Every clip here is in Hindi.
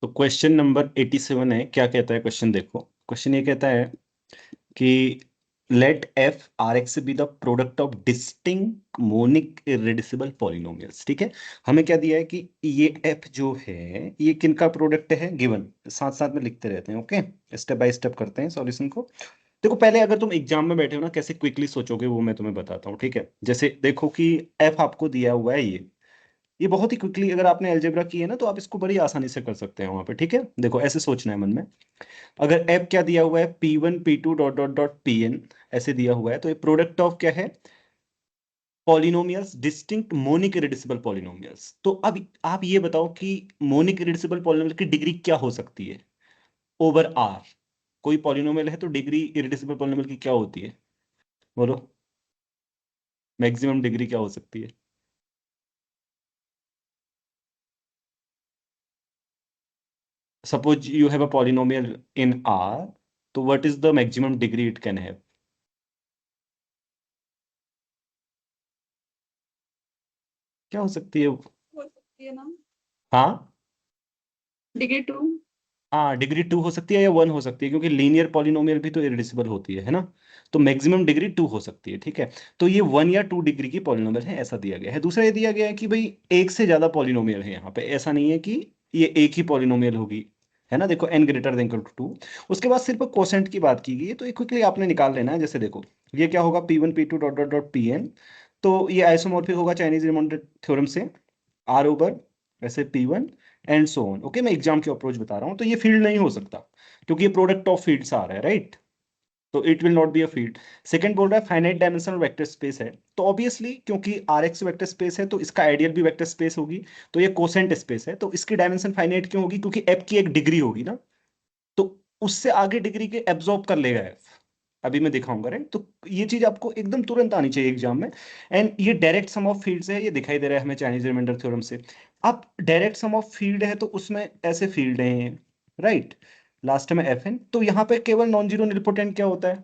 तो क्वेश्चन नंबर 87 है। क्या कहता है क्वेश्चन? देखो, क्वेश्चन ये कहता है कि let F R X be the product of distinct monic irreducible polynomials. ठीक है, हमें क्या दिया है कि ये एफ जो है ये किनका प्रोडक्ट है, गिवन। साथ साथ में लिखते रहते हैं, ओके, स्टेप बाय स्टेप करते हैं सॉल्यूशन को। देखो, पहले अगर तुम एग्जाम में बैठे हो ना, कैसे क्विकली सोचोगे वो मैं तुम्हें बताता हूँ। ठीक है, जैसे देखो कि एफ आपको दिया हुआ है, ये बहुत ही क्विकली अगर आपने अलजेब्रा की है ना तो आप इसको बड़ी आसानी से कर सकते हैं वहां पे। ठीक है, देखो ऐसे सोचना है मन में। अगर एफ क्या दिया हुआ है, P1 P2 dot dot dot Pn, ऐसे दिया हुआ है, तो ये प्रोडक्ट ऑफ क्या है, polynomials, distinct monic irreducible polynomials. तो अब आप ये बताओ कि मोनिक इरेड्यूसिबल पॉलिनोमियल की डिग्री क्या हो सकती है ओवर आर। कोई पॉलिनोमियल है तो डिग्री इरेड्यूसिबल पॉलिनोमियल की क्या होती है, बोलो? मैक्सिमम डिग्री क्या हो सकती है? Suppose you have a polynomial in R, तो what is the maximum degree it can have? क्या हो सकती है? हो सकती है ना, हाँ, डिग्री 2। हाँ, डिग्री 2 हो सकती है या 1 हो सकती है, क्योंकि लीनियर पॉलिनोमियल भी तो इरेड्यूसिबल होती है ना। तो मैक्सिमम डिग्री 2 हो सकती है। ठीक है, तो ये 1 या 2 डिग्री की पॉलिनोमियल है, ऐसा दिया गया है। दूसरा ये दिया गया है कि भाई एक से ज्यादा पॉलिनोमियल है यहाँ पे, ऐसा नहीं है कि ये एक ही पॉलिनोमियल होगी, है ना। देखो n greater than equal to 2। उसके बाद सिर्फ कोसेंट की बात की गई है, तो ये क्विकली आपने निकाल लेना है। जैसे देखो, ये क्या होगा, P1 P2 dot dot dot Pn। तो ये आइसोमॉर्फिक होगा चाइनीज रिमाइंडर थ्योरम से, आर ओवर ऐसे P1 and so on. Okay, मैं एग्जाम की अप्रोच बता रहा हूँ। तो ये फील्ड नहीं हो सकता, क्योंकि ये प्रोडक्ट ऑफ फील्ड्स आ रहा है, राइट। तो it will not be a field. Second बोल रहा है फाइनाइट डायमेंशनल वेक्टर स्पेस है, तो ऑब्वियसली क्योंकि आर एक्स वेक्टर स्पेस है तो इसका आइडियल भी वेक्टर स्पेस होगी। तो ये कोसेंट स्पेस है, तो इसकी डायमेंशन फाइनाइट क्यों होगी, क्योंकि एफ की एक डिग्री होगी ना। तो उससे आगे डिग्री के एब्जॉर्ब कर लेगा एफ। अभी मैं दिखाऊंगा, राइट। तो ये चीज आपको एकदम तुरंत आनी चाहिए एग्जाम में। एंड ये डायरेक्ट सम ऑफ फील्ड्स है, ये दिखाई दे रहा है हमें चाइनीज रिमाइंडर थ्योरम से। अब डायरेक्ट सम ऑफ फील्ड है तो उसमें ऐसे फील्ड है, राइट। लास्ट में एफ एन, तो यहाँ पे केवल नॉन जीरो निलपोटेंट क्या होता है,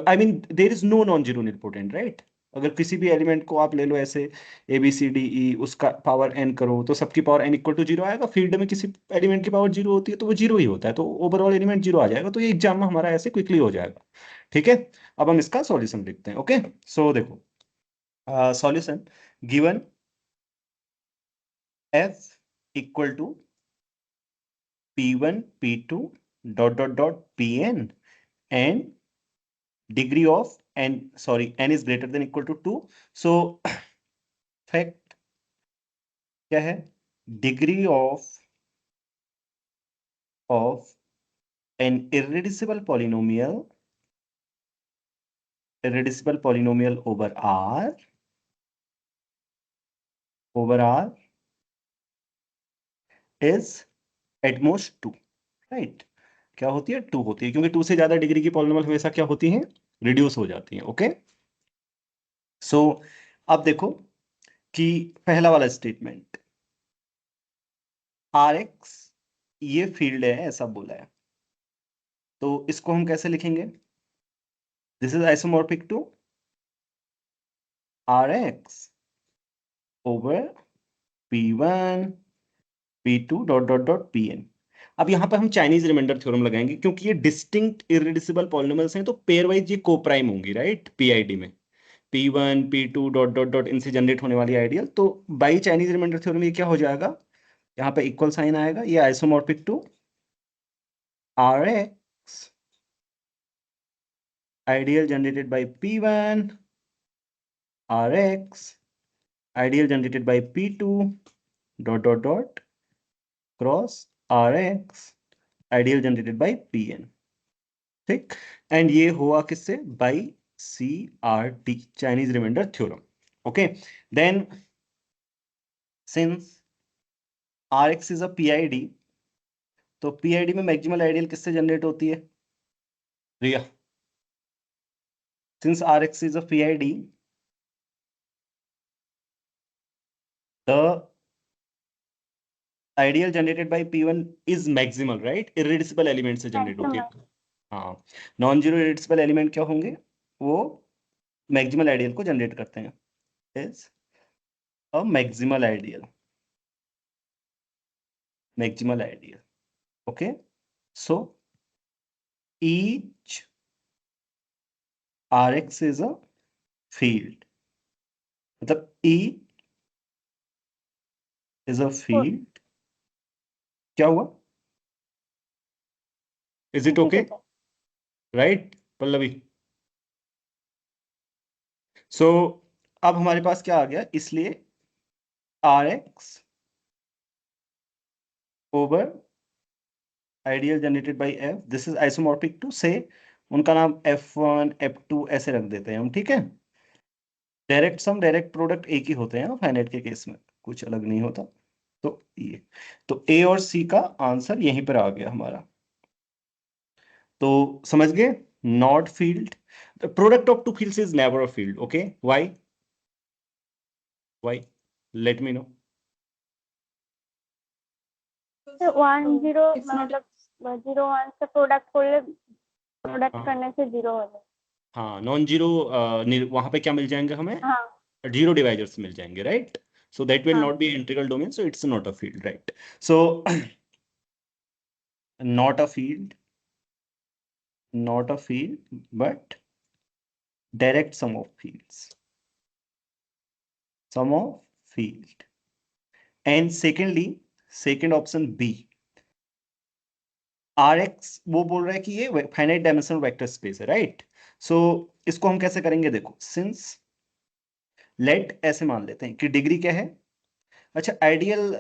I mean there is no non zero nilpotent, right. अगर किसी भी एलिमेंट को आप ले लो ऐसे, A B C D E, उसका पावर n करो तो सबकी power n equal to zero आएगा। फील्ड में किसी एलिमेंट की पावर जीरो होती है तो वो जीरो ही होता है, तो ओवरऑल एलिमेंट जीरो आ जाएगा। तो ये एग्जाम में हमारा ऐसे क्विकली हो जाएगा। ठीक है, अब हम इसका सॉल्यूशन लिखते हैं। ओके, सो देखो, solution given f equal to P1 P2 dot dot dot Pn and degree of n, sorry, n is greater than equal to 2। So fact क्या है, degree of N irreducible polynomial over R is at most 2, right. क्या होती है, 2 होती है, क्योंकि 2 से ज्यादा डिग्री की पॉलिनोमियल हमेशा क्या होती हैं, रिड्यूस हो जाती हैं। ओके, सो अब देखो कि पहला वाला स्टेटमेंट, आर एक्स ये फील्ड है ऐसा बोला है, तो इसको हम कैसे लिखेंगे, this is isomorphic to R x over P1 P2 dot dot dot Pn। अब यहां पर हम चाइनीज रिमाइंडर थ्योरम लगाएंगे, क्योंकि ये डिस्टिंक्ट इररेड्यूसिबल पॉलिनोमियल्स हैं तो पेयर वाइज ये कोप्राइम होंगी, राइट, पीआईडी में। P1 P2 dot dot dot इनसे जनरेट होने वाली आइडियल, तो बाई चाइनीज रिमाइंडर थ्योरम ये क्या हो जाएगा, यहाँ पे इक्वल साइन आएगा, ये isomorphic to R X ideal generated by P1 R X ideal generated by P2 dot dot dot cross R X ideal generated by Pn। ठीक, एंड ये हुआ किससे, by CRT, Chinese remainder theorem. Okay, then since R X is a PID, तो PID में मैक्सिमल आइडियल किससे जनरेट होती है, Riya. Since R X is a PID, the ideal generated by P1 is maximal, right, इररेड्यूसिबल element से जनरेट होती है। हाँ, नॉन जीरो इररेड्यूसिबल एलिमेंट क्या होंगे, वो मैक्सिमल आइडियल को जनरेट करते हैं, is a maximal ideal. maximal ideal. Okay, so each Rx is a field. मतलब E is a field. क्या हुआ? Is it okay? Right, Pallavi? So अब हमारे पास क्या आ गया, इसलिए Rx over ideal generated by F, this is isomorphic to say, उनका नाम F1 F2 ऐसे रख देते हैं हम, ठीक है? डायरेक्ट सम डायरेक्ट प्रोडक्ट एक ही होते हैं फाइनाइट के केस में, कुछ अलग नहीं होता। तो ये, तो ए और सी का आंसर यहीं पर आ गया हमारा। तो समझ गए, not field, the product of two fields is never a field. Okay, why let me know. 1-0 It's not- मतलब 0-1 से प्रोडक्ट करने से 0 हो जाए। हाँ, नॉन जीरो वहां पे क्या मिल जाएंगे हमें? हाँ, जीरो डिवाइजर्स मिल जाएंगे, राइट? So that will हाँ. not be integral domain, so it's not a field, right? So not a field, but direct sum of fields, sum of field. And secondly, second option B, Rx वो बोल रहा है कि ये फाइनाइट डायमेंशनल वेक्टर स्पेस है, राइट? सो इसको हम कैसे करेंगे, देखो, सिंस लेट ऐसे मान लेते हैं कि डिग्री क्या है। अच्छा, आइडियल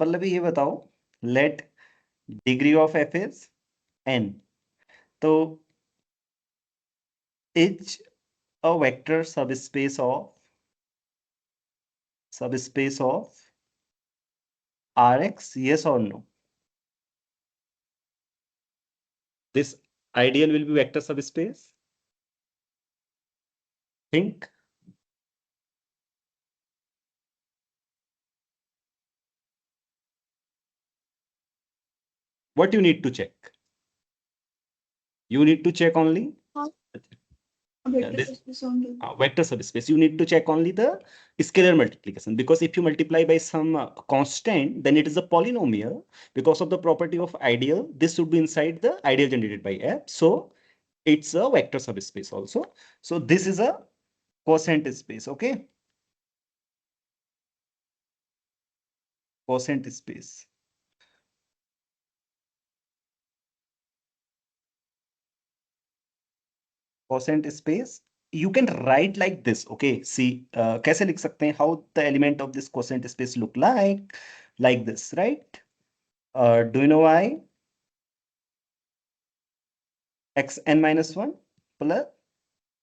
पल्लवी ये बताओ, let degree of f is n, तो is a vector subspace of Rx, yes or no? This ideal will be vector subspace. Think. What you need to check? You need to check only Vector this space only. vector subspace. You need to check only the scalar multiplication, because if you multiply by some constant, then it is a polynomial. Because of the property of ideal, this should be inside the ideal generated by F. So it's a vector subspace also. So this is a quotient space. Okay, quotient space. Quotient space, you can write like this. Okay, see, कैसे लिख सकते हैं, how the element of this quotient space look like this, right? Do you know why? xn minus 1 plus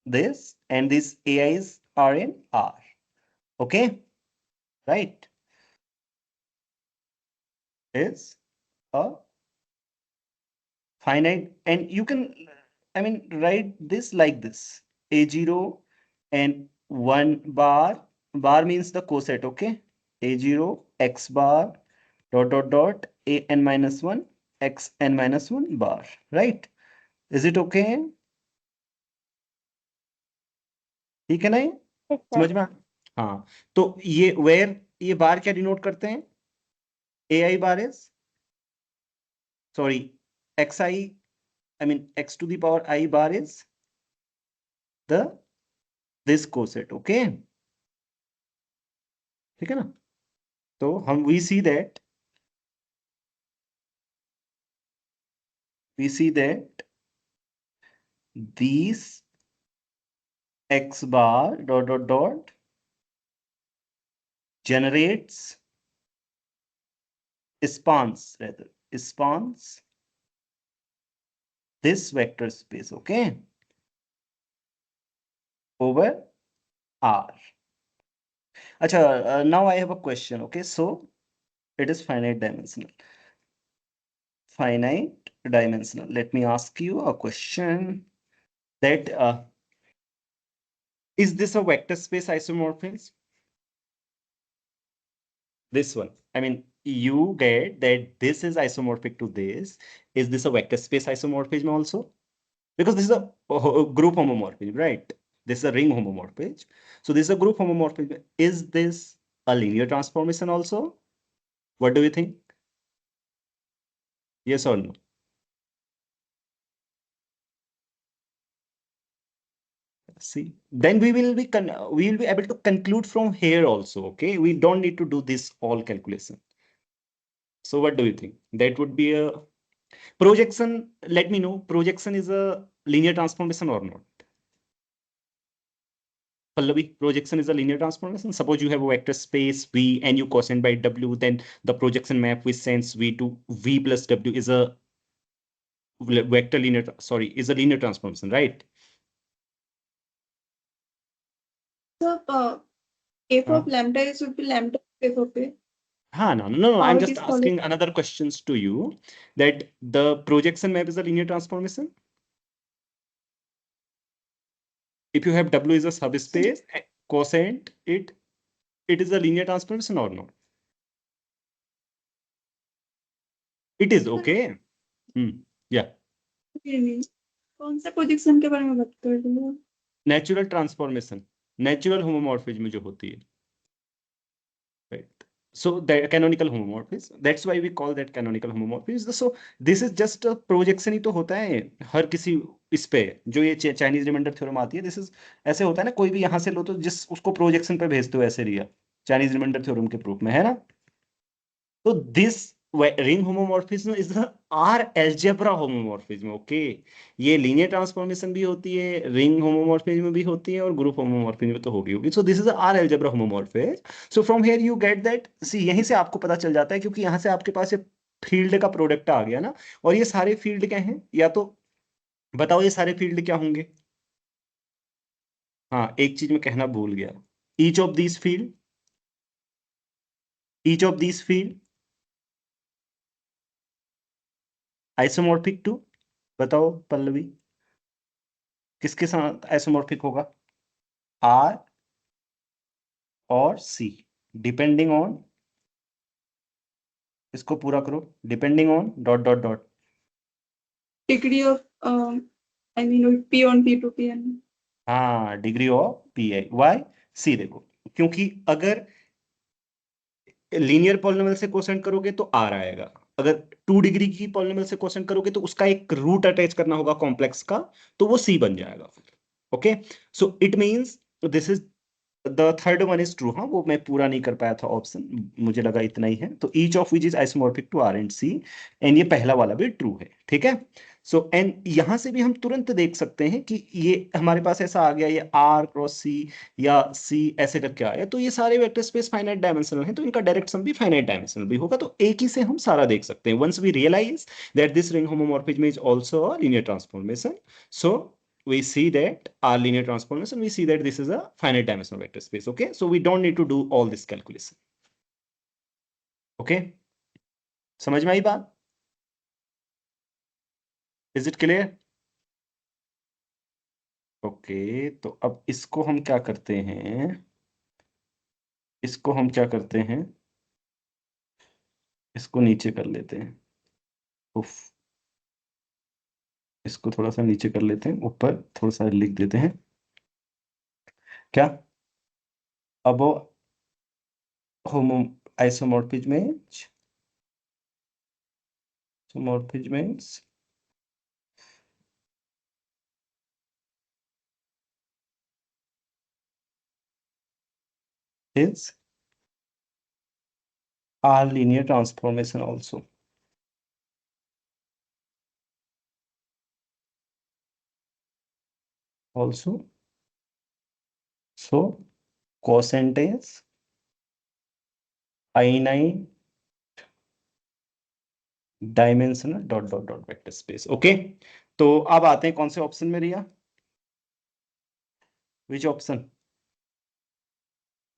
this, and these ai's are in R. Okay, right? Is a finite, and you can, I mean, write this like this, a0 and 1 bar means the coset. Okay, a0 x bar dot an minus 1 x n minus 1 bar, right? Is it okay? ठीक है ना, ये ठीक है। समझ में? हाँ, तो ये वेयर, ये बार क्या डिनोट करते हैं? ai bar is, sorry, xi, I mean x to the power I bar is the this coset. Okay, ठीक है ना? तो हम we see that these x bar dot generates, spans this vector space, okay, over R. Acha, now I have a question. Okay, so it is finite dimensional. Let me ask you a question, that is this a vector space isomorphism? This one, I mean, you get that this is isomorphic to this. Is this a vector space isomorphism also? Because this is a group homomorphism, right? This is a ring homomorphism. So this is a group homomorphism. Is this a linear transformation also? What do you think? Yes or no? See, then we will be able to conclude from here also. Okay, we don't need to do this all calculation. So what do you think? That would be a projection. Let me know. Projection is a linear transformation or not? Pallavi, projection is a linear transformation. Suppose you have a vector space V and you cosine by W, then the projection map which sends V to V plus W is a vector linear, sorry, is a linear transformation, right? So f of lambda is would be lambda f of a. No. How I'm it just is followed? asking another questions to you that the projection map is a linear transformation. If you have W is a subspace, cosine it is a linear transformation or not? It is okay. Yeah. कौन सा प्रोजेक्शन के बारे में बात कर रहे हो? नेचुरल ट्रांसफॉर्मेशन, नेचुरल होमोमॉर्फिज्म जो होती है, right? So the canonical homomorphism, that's why we call that canonical homomorphism. So this is just a projection ही तो होता है हर किसी इस पे, जो ये चाइनीज रिमाइंडर थ्योरम आती है, दिस इज ऐसे होता है ना, कोई भी यहाँ से लो तो जिस उसको प्रोजेक्शन पे भेजते हो ऐसे रिया चाइनीज रिमाइंडर थ्योरम के प्रूफ में, है ना? तो this ring homomorphism is the R algebra homomorphism. Okay, ये लीनियर ट्रांसफॉर्मेशन भी होती है, रिंग होमोमॉर्फिज्म भी होती है और ग्रुप होमोमॉर्फिज्म तो होगी। So this is R algebra homomorphism. So from here you get that, see यहीं से आपको पता चल जाता है, क्योंकि यहाँ से आपके पास ये फील्ड का प्रोडक्ट आ गया ना, और ये सारे फील्ड क्या हैं, या तो बताओ ये सारे फील्ड क्या होंगे? हाँ, एक चीज मैं कहना भूल गया, each of these field, each of these field isomorphic to, बताओ पल्लवी, किसके साथ आइसोमॉर्फिक होगा? आर और सी, डिपेंडिंग ऑन, इसको पूरा करो, depending on dot dot dot, Degree of I mean P1 P2 Pn. हाँ, degree of p i y c. देखो, क्योंकि अगर लीनियर पॉलिनोमियल से क्वोशंट करोगे तो आर आएगा, अगर 2 डिग्री की पॉलिनोमियल से क्वोशंट करोगे तो उसका एक रूट अटैच करना होगा कॉम्प्लेक्स का, तो वो सी बन जाएगा फिर। Okay, so it means this is the third one is true. हाँ, वो मैं पूरा नहीं कर पाया था ऑप्शन, मुझे लगा इतना ही है। तो each of which is isomorphic to R and C, and ये पहला वाला भी ट्रू है, ठीक है। सो एंड यहां से भी हम तुरंत देख सकते हैं कि ये हमारे पास ऐसा आ गया, ये आर क्रॉस सी या सी ऐसे करके आया, तो ये सारे वेक्टर स्पेस फाइनाइट डायमेंशनल हैं, तो इनका डायरेक्ट सम भी फाइनाइट डायमेंशनल भी होगा। तो एक ही से हम सारा देख सकते हैं, once we realize that this ring homomorphism is also a linear transformation. So we see that our linear transformation, we see that this is a finite dimensional vector space. Okay, so we don't need to do all this calculation. Okay, समझ में आई बात? Is it clear? ओके, तो अब इसको हम क्या करते हैं, इसको हम क्या करते हैं, इसको नीचे कर लेते हैं। उफ, इसको थोड़ा सा नीचे कर लेते हैं, ऊपर थोड़ा सा लिख देते हैं क्या। अब होमो isomorphism is R linear transformation also. So quotient is finite dimensional dot dot dot vector space. Okay, तो अब आते हैं कौन से ऑप्शन में Riya? Which option?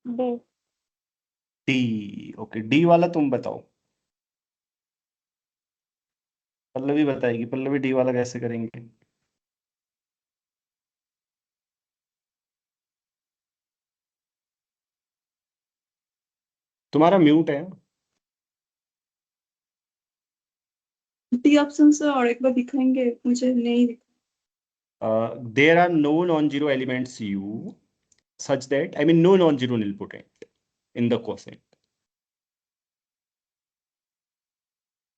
D. D. Okay, D वाला तुम बताओ, पल्लवी बताएगी। पल्लवी, डी वाला कैसे करेंगे? तुम्हारा म्यूट है। डी ऑप्शन से और एक बार दिखाएंगे, मुझे नहीं दिखा। There are no non-zero elements U such that, I mean, no non-zero nilpotent in the quotient.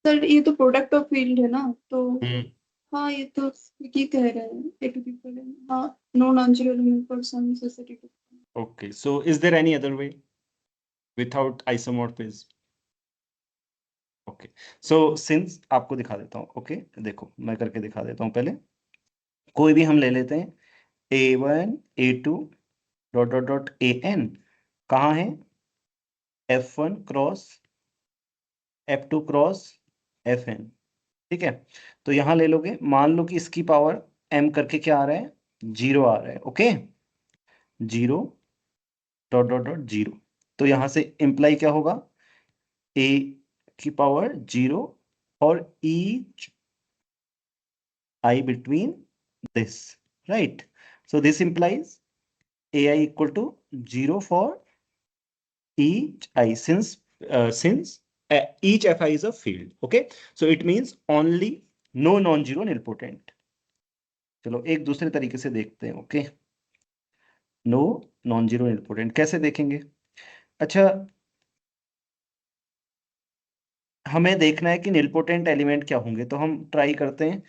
Sir ये तो प्रोडक्ट ऑफ फील्ड है ना, तो हम्म हाँ ये तो ये कह रहे हैं ए टू दी पावर, हाँ no non zero element for some necessity to. Okay, so is there any other way without isomorphism? Okay, so since आपको दिखा देता हूँ, ओके देखो मैं करके दिखा देता हूँ पहले। कोई भी हम ले लेते हैं, A1 A2 dot dot dot AN कहाँ है? F1 cross F2 cross FN, ठीक है। तो यहां ले लोगे, मान लो कि इसकी पावर m करके क्या आ रहा है? 0 आ रहा है, ओके 0 डॉट डॉट डॉट 0। तो यहां से इंप्लाई क्या होगा? a की पावर 0 और each I between this, right? So this implies ai equal to 0 for each I, since each fi is a field, okay? So it means only no non-zero nilpotent. चलो एक दूसरे तरीके से देखते हैं, ओके। नो नॉन जीरो नilpotent कैसे देखेंगे? अच्छा, हमें देखना है कि nilpotent एलिमेंट क्या होंगे, तो हम ट्राई करते हैं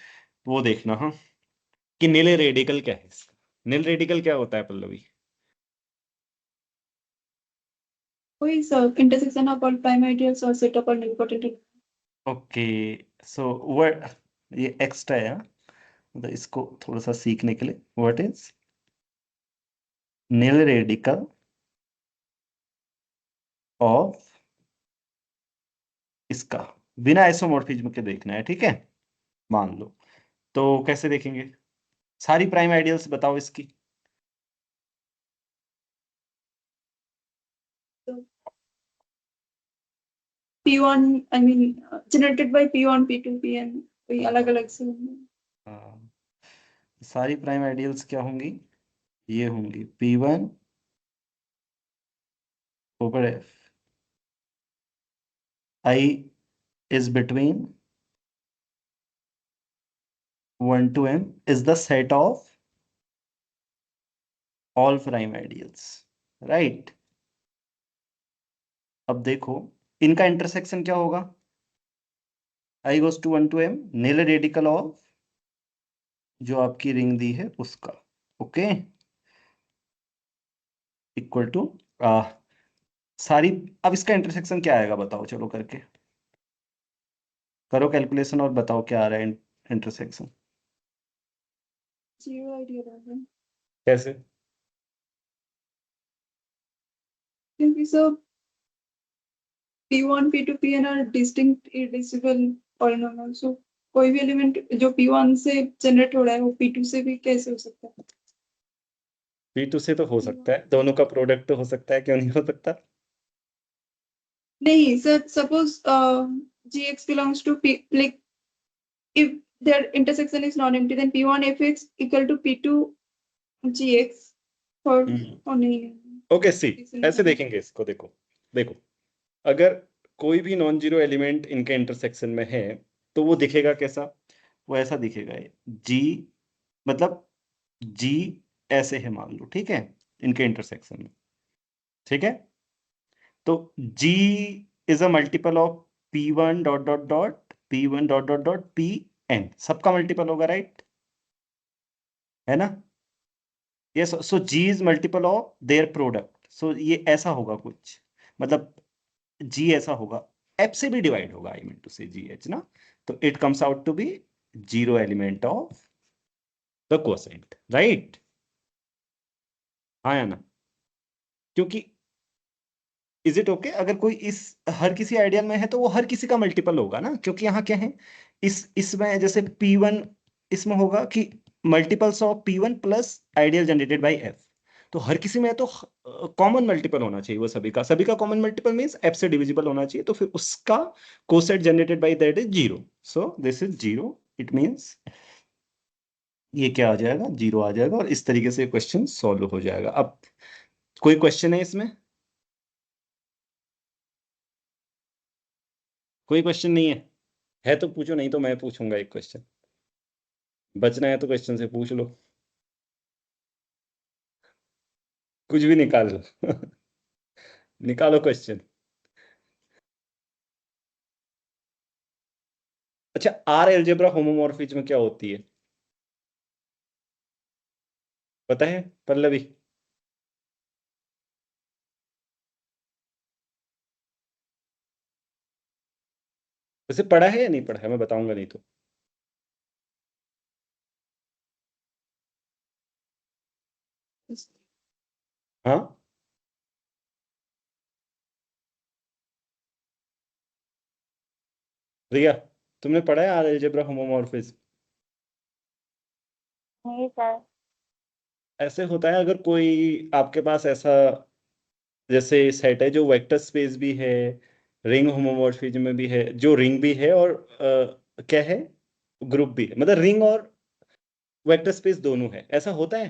वो देखना, हाँ, कि नील रेडिकल क्या है। नील रेडिकल क्या होता है पल्लवी? वही sir intersection of all prime ideals और set of all nilpotent. Okay, so word ये एक्स्ट्रा है, हाँ? मतलब इसको थोड़ा सा सीखने के लिए, what is nil radical of इसका, बिना आइसोमॉर्फिज्म के देखना है, ठीक है। मान लो, तो कैसे देखेंगे? सारी प्राइम आइडियल्स बताओ इसकी। P1 I mean generated by P1 P2 Pn, कोई अलग अलग से होंगे। हाँ, सारी प्राइम आइडियल्स क्या होंगी? ये होंगी P1 over F, I is between 1 to M is the set of all prime ideals, right? अब देखो इनका इंटरसेक्शन क्या होगा? I goes to 1 to M, nil radical of जो आपकी रिंग दी है उसका, ओके, इक्वल टू सारी। अब इसका इंटरसेक्शन क्या आएगा बताओ, चलो करके करो कैलकुलेशन और बताओ क्या आ रहा है इंटरसेक्शन। जीरो आइडिया रहा है, कैसे? क्योंकि सब P1 P2 Pn are distinct indivisible polynomial, so कोई भी एलिमेंट जो P1 से जनरेट हो रहा है वो P2 से भी कैसे हो सकता है? P2 से तो हो सकता है, P1 दोनों का प्रोडक्ट हो सकता है, क्यों नहीं हो सकता? नहीं sir, suppose Gx belongs to P, like if their intersection is non-empty, then P1 fx equal to P2 Gx for or नहीं? ओके सी, ऐसे देखेंगे इसको, देखो देखो, अगर कोई भी नॉन जीरो एलिमेंट इनके इंटरसेक्शन में है तो वो दिखेगा कैसा? वो ऐसा दिखेगा, ये जी, मतलब जी ऐसे है मान लो, ठीक है, इनके इंटरसेक्शन में, ठीक है। तो G is a multiple of P1 dot dot dot P1 dot dot dot Pn, सबका मल्टीपल होगा, राइट? है ना? Yes, so G is multiple of their product, सो ये ऐसा होगा कुछ, मतलब जी ऐसा होगा, एफ से भी डिवाइड होगा, आई मीन टू से जी एच ना, तो it comes out to be zero element of the quotient, right? हाँ या ना? क्योंकि इज इट ओके अगर कोई इस हर किसी आइडियल में है तो वो हर किसी का मल्टीपल होगा ना, क्योंकि यहाँ क्या है, इसमें जैसे P1 इसमें होगा कि multiples of P1 plus ideal generated bye F, तो हर किसी में है तो कॉमन मल्टीपल होना चाहिए, वो सभी का कॉमन मल्टीपल मींस F से डिविजिबल होना चाहिए, तो फिर उसका coset generated by that is zero, so this is zero, it means ये क्या आ जाएगा, जीरो आ जाएगा, और इस तरीके से क्वेश्चन सॉल्व हो जाएगा। अब कोई क्वेश्चन है इसमें? कोई क्वेश्चन नहीं है तो पूछो, नहीं तो मैं पूछूंगा एक क्वेश्चन, बचना है तो क्वेश्चन से पूछ लो, कुछ भी निकाल लो निकालो क्वेश्चन। अच्छा, आर एल्जेब्रा होमोमॉर्फिज्म क्या होती है पता है पल्लवी? वैसे पढ़ा है या नहीं पढ़ा है, मैं बताऊंगा नहीं तो। हाँ, रिया, तुमने पढ़ा है आर एल्जेब्रा होमोमॉर्फिज्म? नहीं सर। ऐसे होता है अगर कोई आपके पास ऐसा जैसे सेट है जो वेक्टर स्पेस भी है, रिंग होमोमॉर्फिज्म में भी है, जो रिंग भी है और क्या है, ग्रुप भी है, मतलब रिंग और वेक्टर स्पेस दोनों है, ऐसा होता है।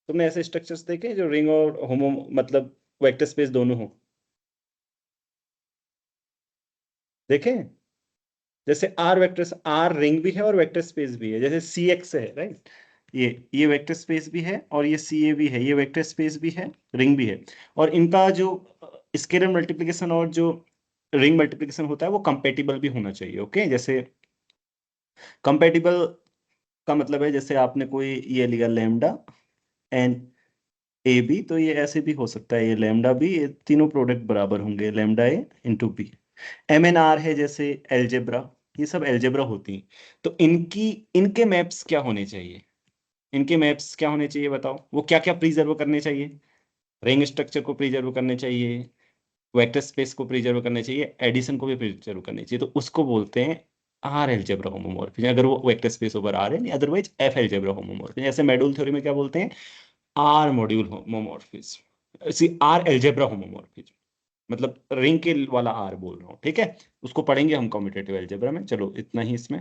तुमने ऐसे स्ट्रक्चर्स देखे जो रिंग और होमो मतलब वेक्टर स्पेस दोनों हो, देखे? जैसे आर वेक्टर, आर रिंग भी है और वेक्टर स्पेस भी है, जैसे सी एक्स है, राइट? ये वेक्टर स्पेस भी है और ये सी ए भी है, ये वेक्टर स्पेस भी है, रिंग भी है। और इनका जो स्केलर मल्टीप्लिकेशन और जो रिंग मल्टीप्लिकेशन होता है वो कंपेटिबल भी होना चाहिए। ओके, जैसे कंपेटिबल का मतलब है जैसे आपने कोई ये लिया लैम्डा एन ए बी, तो ये ऐसे भी हो सकता है, ये लैम्डा बी, ये तीनों प्रोडक्ट बराबर होंगे lambda A into B. M N R है जैसे एल्जेब्रा, ये सब एल्जेब्रा होती हैं। तो इनके मैप्स क्या होने चाहिए, इनके मैप्स क्या होने चाहिए बताओ, वो क्या क्या प्रिजर्व करने चाहिए? रिंग स्ट्रक्चर को प्रिजर्व करने चाहिए, वेक्टर स्पेस को प्रिजर्व करने चाहिए, एडिशन को भी प्रिजर्व करने चाहिए, तो उसको बोलते हैं आर एल्जेब्रा होमोमॉर्फिज्म, अगर वो वेक्टर स्पेस ओवर आर है, अदरवाइज एफ एल्जेब्रा होमोमॉर्फिज्म। जैसे मॉड्यूल थ्योरी में क्या बोलते हैं, आर मॉड्यूल होमोमॉर्फिज्म, इसी आर एल्जेब्रा होमोमॉर्फिज्म, मतलब रिंग के वाला आर बोल रहा हूँ, ठीक है? उसको पढ़ेंगे हम कम्यूटेटिव एल्जेब्रा में। चलो इतना ही इसमें।